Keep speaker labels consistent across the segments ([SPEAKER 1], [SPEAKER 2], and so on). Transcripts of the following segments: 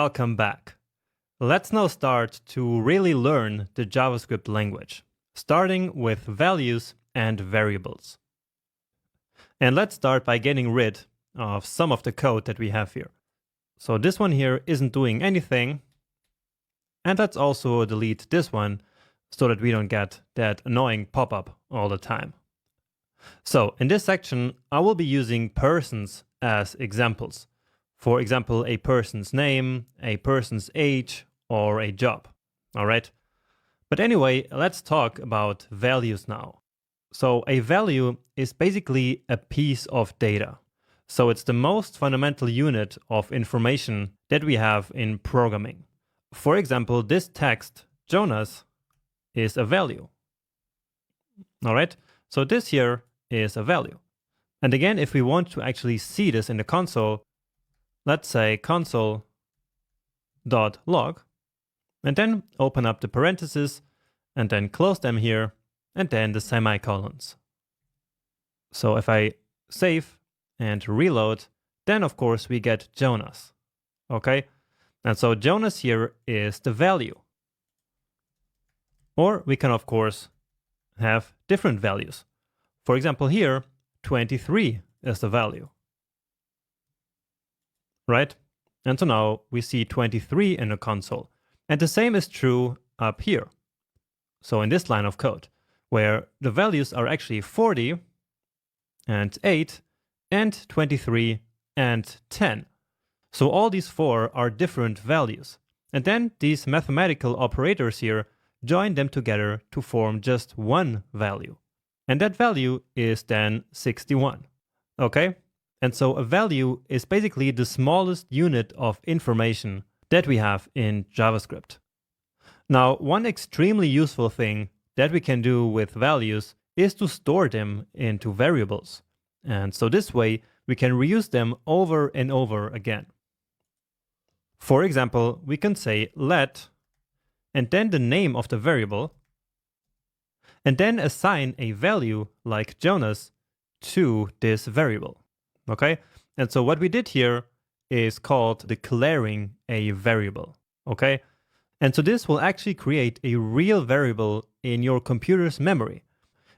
[SPEAKER 1] Welcome back. Let's now start to really learn the JavaScript language, starting with values and variables. And let's start by getting rid of some of the code that we have here. So this one here isn't doing anything. And let's also delete this one so that we don't get that annoying pop-up all the time. So in this section, I will be using persons as examples. For example, a person's name, a person's age, or a job. All right. But anyway, let's talk about values now. So a value is basically a piece of data. So it's the most fundamental unit of information that we have in programming. For example, this text, Jonas, is a value. All right. So this here is a value. And again, if we want to actually see this in the console, let's say console.log, and then open up the parentheses, and then close them here, and then the semicolons. So if I save and reload, then of course we get Jonas. Okay? And so Jonas here is the value. Or we can of course have different values. For example here, 23 is the value. Right? And so now we see 23 in the console. And the same is true up here. So in this line of code, where the values are actually 40 and 8 and 23 and 10. So all these four are different values. And then these mathematical operators here join them together to form just one value. And that value is then 61. Okay? And so a value is basically the smallest unit of information that we have in JavaScript. Now, one extremely useful thing that we can do with values is to store them into variables. And so this way, we can reuse them over and over again. For example, we can say let, and then the name of the variable, and then assign a value like Jonas to this variable. Okay? And so what we did here is called declaring a variable. Okay? And so this will actually create a real variable in your computer's memory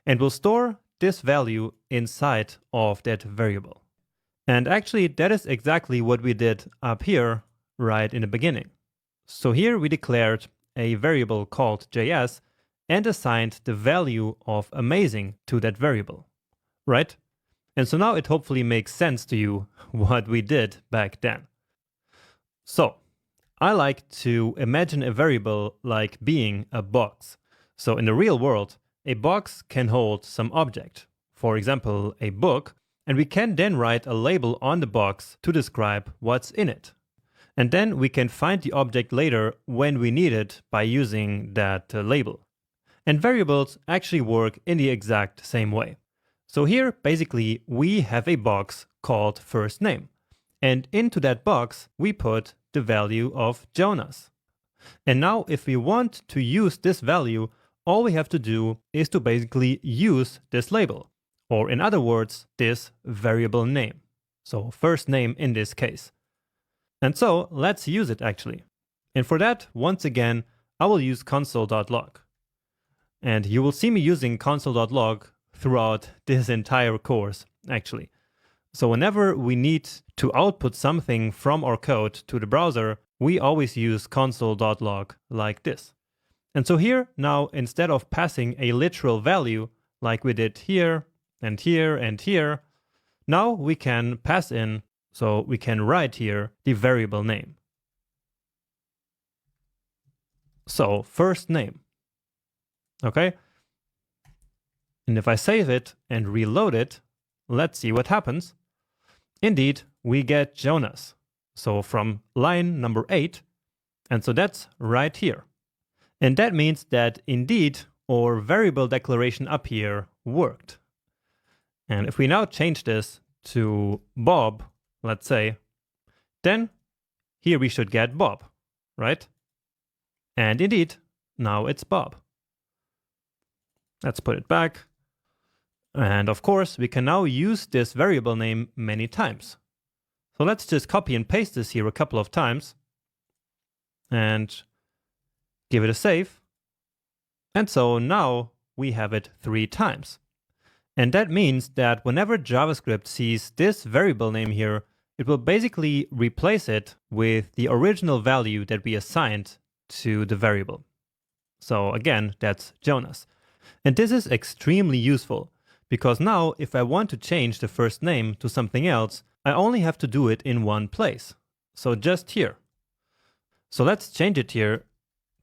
[SPEAKER 1] and will store this value inside of that variable. And actually, that is exactly what we did up here right in the beginning. So here we declared a variable called JS and assigned the value of amazing to that variable, right? And so now it hopefully makes sense to you what we did back then. So I like to imagine a variable like being a box. So in the real world, a box can hold some object, for example, a book, and we can then write a label on the box to describe what's in it. And then we can find the object later when we need it by using that label. And variables actually work in the exact same way. So here, basically, we have a box called first name. And into that box, we put the value of Jonas. And now, if we want to use this value, all we have to do is to basically use this label. Or in other words, this variable name. So first name in this case. And so let's use it actually. And for that, once again, I will use console.log. And you will see me using console.log throughout this entire course, actually. So whenever we need to output something from our code to the browser, we always use console.log like this. And so here, now, instead of passing a literal value like we did here and here and here, now we can pass in, so we can write here the variable name. So first name. Okay? And if I save it and reload it, let's see what happens. Indeed, we get Jonas. So from line number 8, and so that's right here. And that means that indeed our variable declaration up here worked. And if we now change this to Bob, let's say, then here we should get Bob, right? And indeed, now it's Bob. Let's put it back. And of course, we can now use this variable name many times. So let's just copy and paste this here a couple of times. and give it a save. And so now we have it 3 times. And that means that whenever JavaScript sees this variable name here, it will basically replace it with the original value that we assigned to the variable. So again, that's Jonas. And this is extremely useful because now if I want to change the first name to something else, I only have to do it in one place. So just here. So let's change it here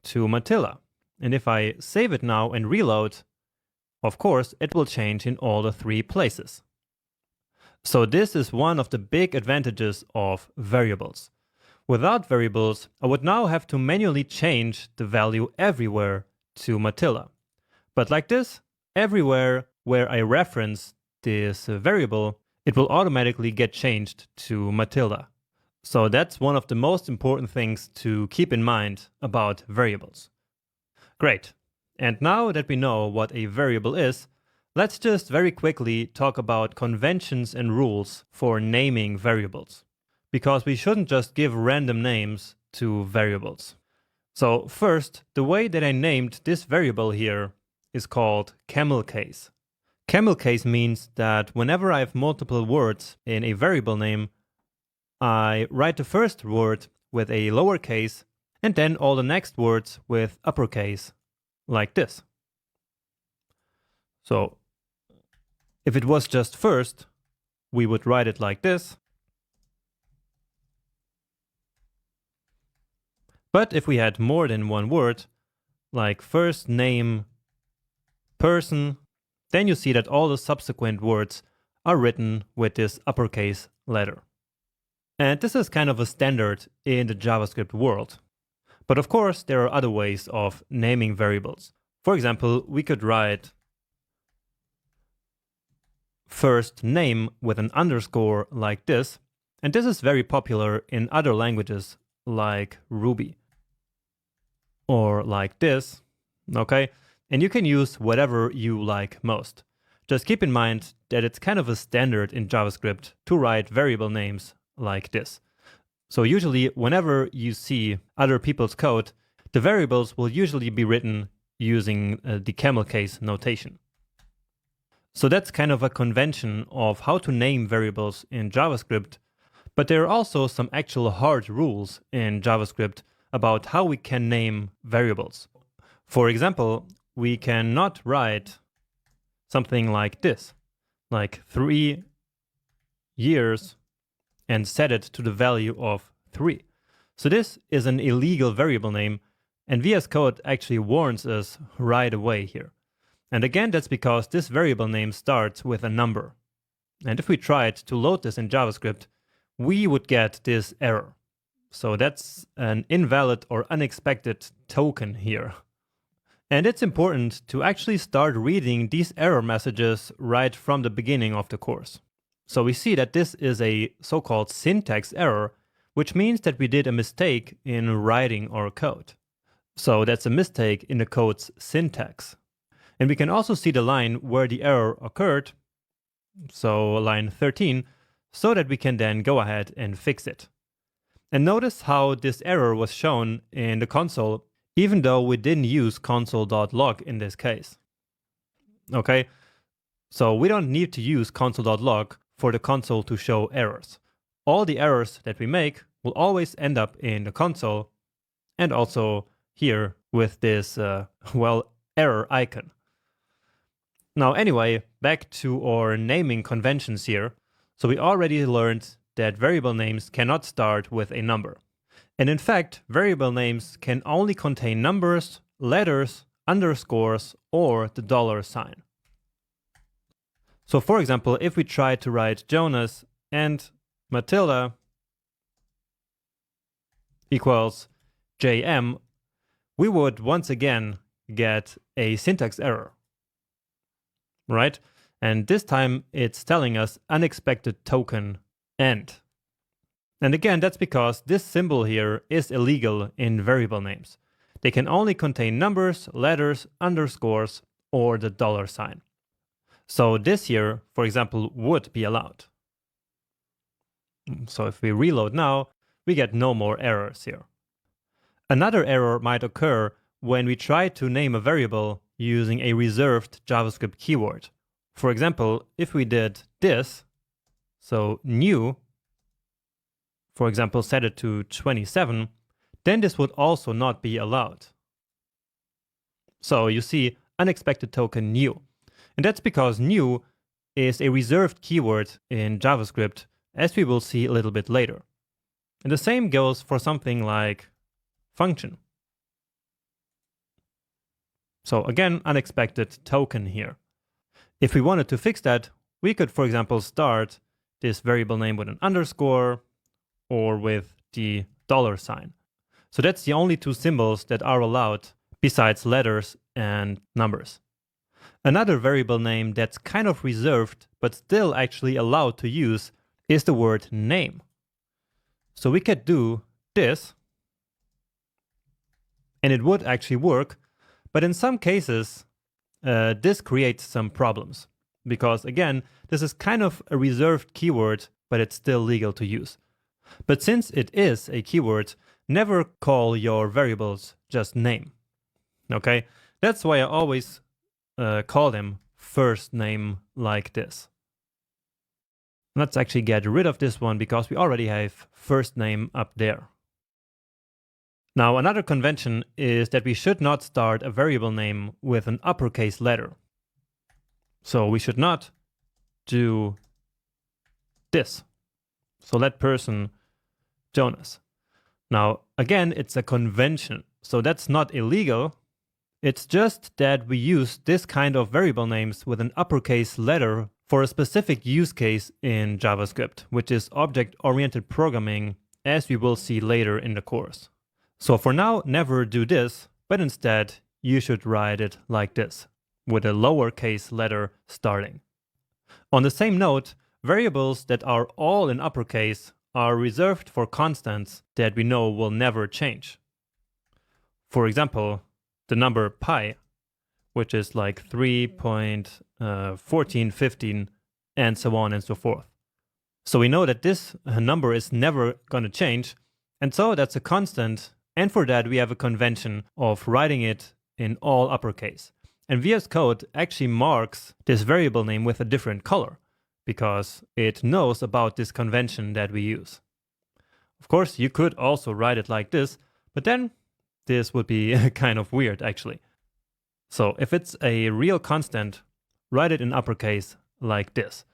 [SPEAKER 1] to Matilda. And if I save it now and reload, of course, it will change in all the 3 places. So this is one of the big advantages of variables. Without variables, I would now have to manually change the value everywhere to Matilda. But like this, everywhere where I reference this variable, it will automatically get changed to Matilda. So that's one of the most important things to keep in mind about variables. Great. And now that we know what a variable is, let's just very quickly talk about conventions and rules for naming variables. Because we shouldn't just give random names to variables. So first, the way that I named this variable here is called camel case. Camel case means that whenever I have multiple words in a variable name, I write the first word with a lowercase and then all the next words with uppercase, like this. So if it was just first, we would write it like this. But if we had more than one word, like first name, person, then you see that all the subsequent words are written with this uppercase letter. And this is kind of a standard in the JavaScript world. But of course, there are other ways of naming variables. For example, we could write first name with an underscore like this. And this is very popular in other languages like Ruby. Or like this, okay? And you can use whatever you like most. Just keep in mind that it's kind of a standard in JavaScript to write variable names like this. So usually whenever you see other people's code, the variables will usually be written using the camel case notation. So that's kind of a convention of how to name variables in JavaScript, but there are also some actual hard rules in JavaScript about how we can name variables. For example, we cannot write something like this, like 3 years, and set it to the value of 3. So this is an illegal variable name, and VS Code actually warns us right away here. And again, that's because this variable name starts with a number. And if we tried to load this in JavaScript, we would get this error. So that's an invalid or unexpected token here. And it's important to actually start reading these error messages right from the beginning of the course. So we see that this is a so-called syntax error, which means that we did a mistake in writing our code. So that's a mistake in the code's syntax. And we can also see the line where the error occurred, so line 13, so that we can then go ahead and fix it. And notice how this error was shown in the console, even though we didn't use console.log in this case. Okay, so we don't need to use console.log for the console to show errors. All the errors that we make will always end up in the console, and also here with this, error icon. Now anyway, back to our naming conventions here. So we already learned that variable names cannot start with a number. And in fact, variable names can only contain numbers, letters, underscores, or the $sign. So for example, if we try to write Jonas and Matilda equals JM, we would once again get a syntax error, right? And this time it's telling us unexpected token end. And again, that's because this symbol here is illegal in variable names. They can only contain numbers, letters, underscores, or the $sign. So this here, for example, would be allowed. So if we reload now, we get no more errors here. Another error might occur when we try to name a variable using a reserved JavaScript keyword. For example, if we did this, so new, for example, set it to 27, then this would also not be allowed. So you see unexpected token new. And that's because new is a reserved keyword in JavaScript, as we will see a little bit later. And the same goes for something like function. So again, unexpected token here. If we wanted to fix that, we could, for example, start this variable name with an underscore or with the $sign. So that's the only two symbols that are allowed besides letters and numbers. Another variable name that's kind of reserved but still actually allowed to use is the word name. So we could do this and it would actually work, but in some cases this creates some problems because again, this is kind of a reserved keyword, but it's still legal to use. But since it is a keyword, never call your variables just name. Okay, that's why I always call them first name like this. Let's actually get rid of this one because we already have first name up there. Now, another convention is that we should not start a variable name with an uppercase letter. So we should not do this. So let person Jonas. Now, again, it's a convention, so that's not illegal. It's just that we use this kind of variable names with an uppercase letter for a specific use case in JavaScript, which is object-oriented programming, as we will see later in the course. So for now, never do this, but instead, you should write it like this, with a lowercase letter starting. On the same note, variables that are all in uppercase are reserved for constants that we know will never change. For example, the number pi, which is like 3.1415 and so on and so forth. So we know that this number is never going to change, and so that's a constant, and for that we have a convention of writing it in all uppercase. And VS Code actually marks this variable name with a different color, because it knows about this convention that we use. Of course, you could also write it like this, but then this would be kind of weird actually. So if it's a real constant, write it in uppercase like this.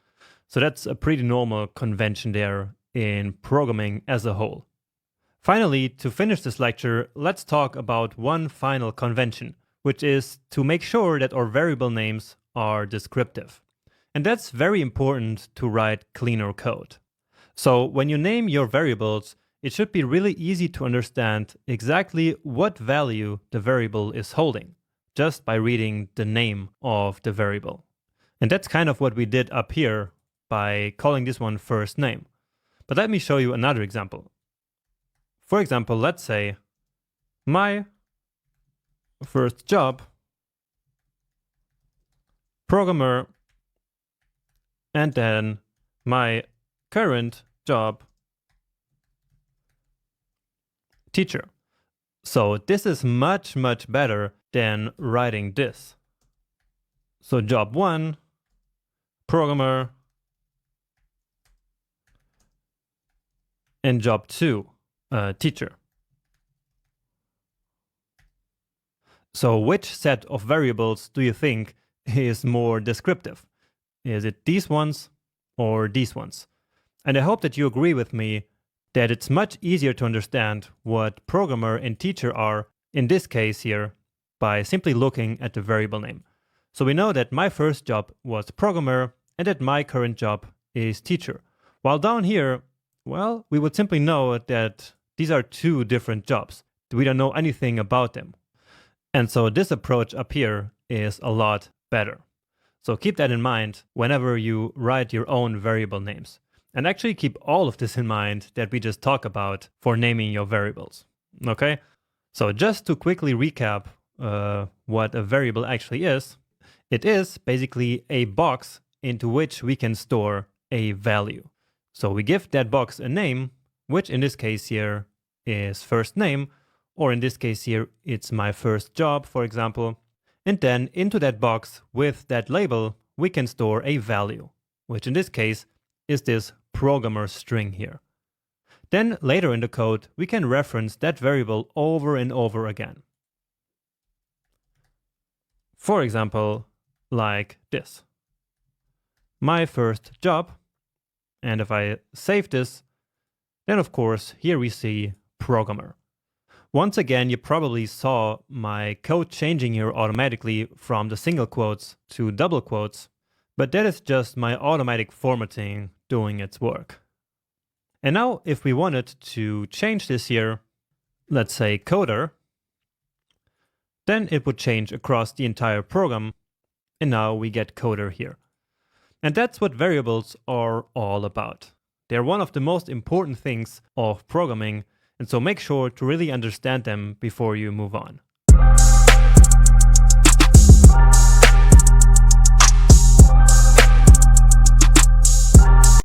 [SPEAKER 1] So that's a pretty normal convention there in programming as a whole. Finally, to finish this lecture, let's talk about one final convention, which is to make sure that our variable names are descriptive. And that's very important to write cleaner code. So when you name your variables, it should be really easy to understand exactly what value the variable is holding, just by reading the name of the variable. And that's kind of what we did up here by calling this one first name. But let me show you another example. For example, let's say my first job, programmer, and then my current job, teacher. So this is much better than writing this. So job 1, programmer, and job 2, teacher. So which set of variables do you think is more descriptive? Is it these ones or these ones? And I hope that you agree with me that it's much easier to understand what programmer and teacher are in this case here by simply looking at the variable name. So we know that my first job was programmer and that my current job is teacher. While down here, well, we would simply know that these are two different jobs. We don't know anything about them. And so this approach up here is a lot better. So keep that in mind whenever you write your own variable names. And actually keep all of this in mind that we just talked about for naming your variables. Okay? So just to quickly recap what a variable actually is, it is basically a box into which we can store a value. So we give that box a name, which in this case here is first name, or in this case here, it's my first job, for example. And then into that box with that label, we can store a value, which in this case is this programmer string here. Then later in the code, we can reference that variable over and over again. For example, like this. My first job. And if I save this, then of course, here we see programmer. Once again, you probably saw my code changing here automatically from the single quotes to double quotes, but that is just my automatic formatting doing its work. And now if we wanted to change this here, let's say coder, then it would change across the entire program, and now we get coder here. And that's what variables are all about. They're one of the most important things of programming, and so make sure to really understand them before you move on.